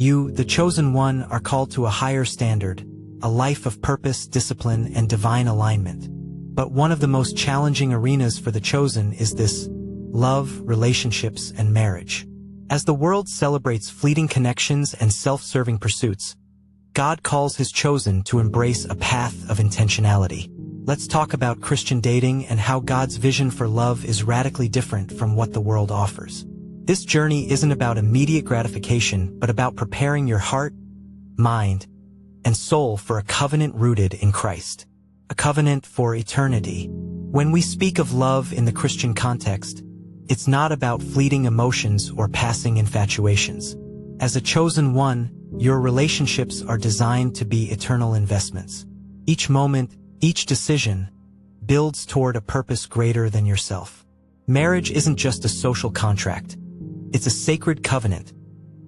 You, the chosen one, are called to a higher standard, a life of purpose, discipline, and divine alignment. But one of the most challenging arenas for the chosen is this: love, relationships, and marriage. As the world celebrates fleeting connections and self-serving pursuits, God calls his chosen to embrace a path of intentionality. Let's talk about Christian dating and how God's vision for love is radically different from what the world offers. This journey isn't about immediate gratification, but about preparing your heart, mind, and soul for a covenant rooted in Christ. A covenant for eternity. When we speak of love in the Christian context, it's not about fleeting emotions or passing infatuations. As a chosen one, your relationships are designed to be eternal investments. Each moment, each decision, builds toward a purpose greater than yourself. Marriage isn't just a social contract. It's a sacred covenant,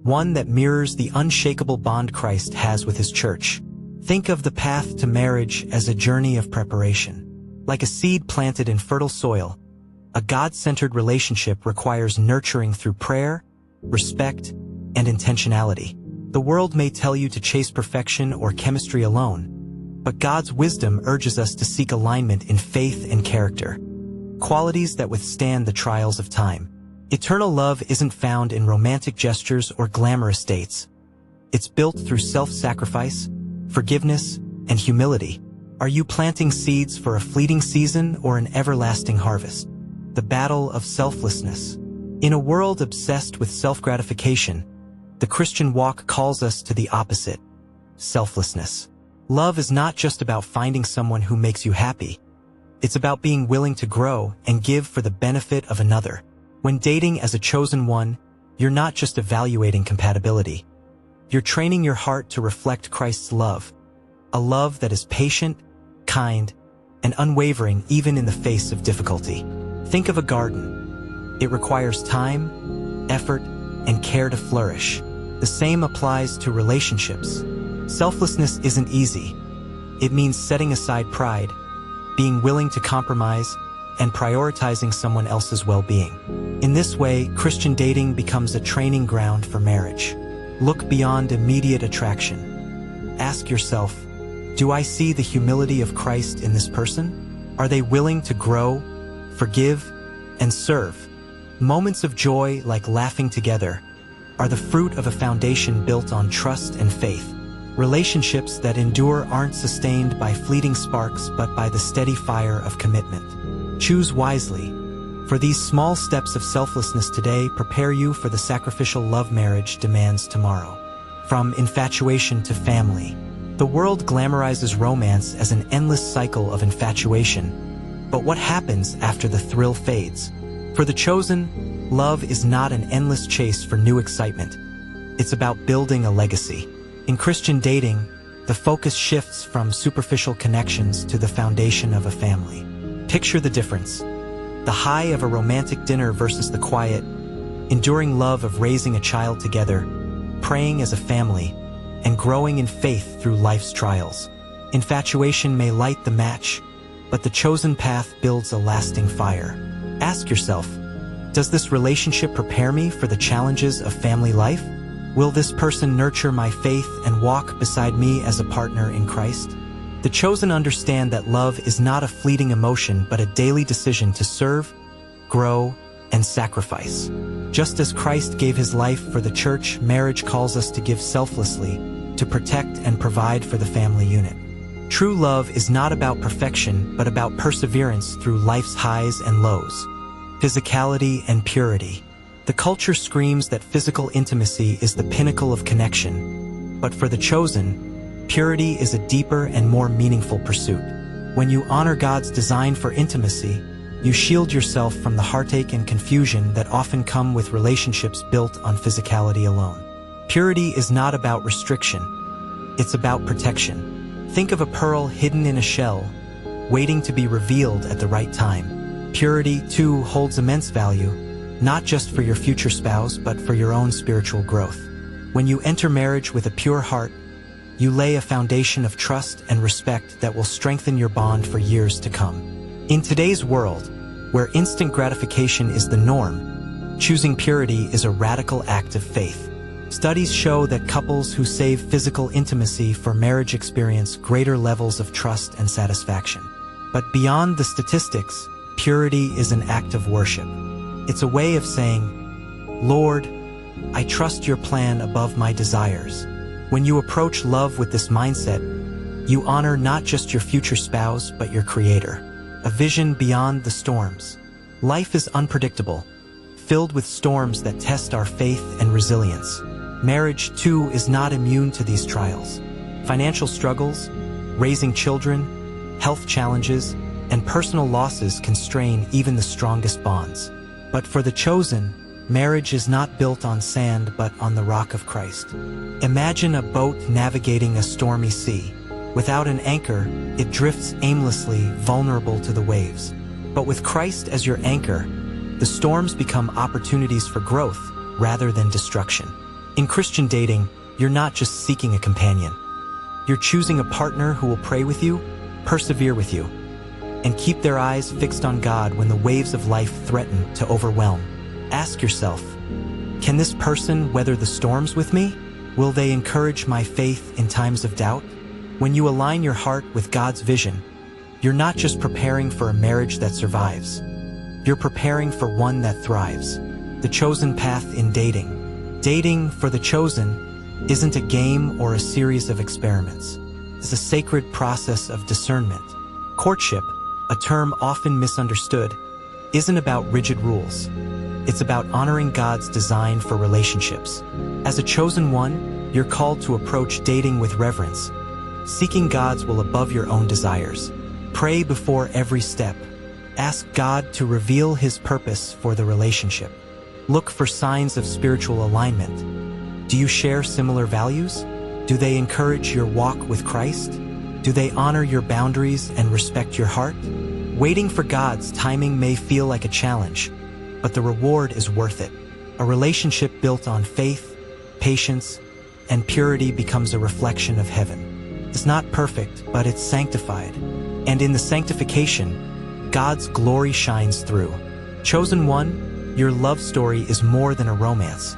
one that mirrors the unshakable bond Christ has with his church. Think of the path to marriage as a journey of preparation. Like a seed planted in fertile soil, a God-centered relationship requires nurturing through prayer, respect, and intentionality. The world may tell you to chase perfection or chemistry alone, but God's wisdom urges us to seek alignment in faith and character, qualities that withstand the trials of time. Eternal love isn't found in romantic gestures or glamorous dates. It's built through self-sacrifice, forgiveness, and humility. Are you planting seeds for a fleeting season or an everlasting harvest? The battle of selflessness. In a world obsessed with self-gratification, the Christian walk calls us to the opposite: selflessness. Love is not just about finding someone who makes you happy. It's about being willing to grow and give for the benefit of another. When dating as a chosen one, you're not just evaluating compatibility. You're training your heart to reflect Christ's love, a love that is patient, kind, and unwavering even in the face of difficulty. Think of a garden. It requires time, effort, and care to flourish. The same applies to relationships. Selflessness isn't easy. It means setting aside pride, being willing to compromise, and prioritizing someone else's well-being. In this way, Christian dating becomes a training ground for marriage. Look beyond immediate attraction. Ask yourself, do I see the humility of Christ in this person? Are they willing to grow, forgive, and serve? Moments of joy, like laughing together, are the fruit of a foundation built on trust and faith. Relationships that endure aren't sustained by fleeting sparks but by the steady fire of commitment. Choose wisely, for these small steps of selflessness today prepare you for the sacrificial love marriage demands tomorrow. From infatuation to family. The world glamorizes romance as an endless cycle of infatuation. But what happens after the thrill fades? For the chosen, love is not an endless chase for new excitement. It's about building a legacy. In Christian dating, the focus shifts from superficial connections to the foundation of a family. Picture the difference. The high of a romantic dinner versus the quiet, enduring love of raising a child together, praying as a family, and growing in faith through life's trials. Infatuation may light the match, but the chosen path builds a lasting fire. Ask yourself, does this relationship prepare me for the challenges of family life? Will this person nurture my faith and walk beside me as a partner in Christ? The chosen understand that love is not a fleeting emotion but a daily decision to serve, grow, and sacrifice. Just as Christ gave his life for the church, marriage calls us to give selflessly, to protect and provide for the family unit. True love is not about perfection but about perseverance through life's highs and lows. Physicality and purity. The culture screams that physical intimacy is the pinnacle of connection, but for the chosen, purity is a deeper and more meaningful pursuit. When you honor God's design for intimacy, you shield yourself from the heartache and confusion that often come with relationships built on physicality alone. Purity is not about restriction, it's about protection. Think of a pearl hidden in a shell, waiting to be revealed at the right time. Purity, too, holds immense value, not just for your future spouse, but for your own spiritual growth. When you enter marriage with a pure heart, you lay a foundation of trust and respect that will strengthen your bond for years to come. In today's world, where instant gratification is the norm, choosing purity is a radical act of faith. Studies show that couples who save physical intimacy for marriage experience greater levels of trust and satisfaction. But beyond the statistics, purity is an act of worship. It's a way of saying, Lord, I trust your plan above my desires. When you approach love with this mindset, you honor not just your future spouse, but your Creator, a vision beyond the storms. Life is unpredictable, filled with storms that test our faith and resilience. Marriage, too, is not immune to these trials. Financial struggles, raising children, health challenges, and personal losses can strain even the strongest bonds. But for the chosen, marriage is not built on sand but on the rock of Christ. Imagine a boat navigating a stormy sea. Without an anchor, it drifts aimlessly, vulnerable to the waves. But with Christ as your anchor, the storms become opportunities for growth rather than destruction. In Christian dating, you're not just seeking a companion. You're choosing a partner who will pray with you, persevere with you, and keep their eyes fixed on God when the waves of life threaten to overwhelm. Ask yourself, can this person weather the storms with me? Will they encourage my faith in times of doubt? When you align your heart with God's vision, you're not just preparing for a marriage that survives. You're preparing for one that thrives. The chosen path in dating. Dating for the chosen isn't a game or a series of experiments. It's a sacred process of discernment. Courtship, a term often misunderstood, isn't about rigid rules. It's about honoring God's design for relationships. As a chosen one, you're called to approach dating with reverence, seeking God's will above your own desires. Pray before every step. Ask God to reveal His purpose for the relationship. Look for signs of spiritual alignment. Do you share similar values? Do they encourage your walk with Christ? Do they honor your boundaries and respect your heart? Waiting for God's timing may feel like a challenge, but the reward is worth it. A relationship built on faith, patience, and purity becomes a reflection of heaven. It's not perfect, but it's sanctified. And in the sanctification, God's glory shines through. Chosen one, your love story is more than a romance.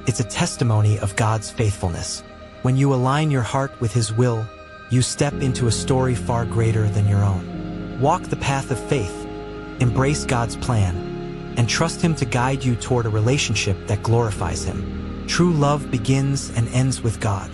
It's a testimony of God's faithfulness. When you align your heart with His will, you step into a story far greater than your own. Walk the path of faith, embrace God's plan, and trust Him to guide you toward a relationship that glorifies Him. True love begins and ends with God.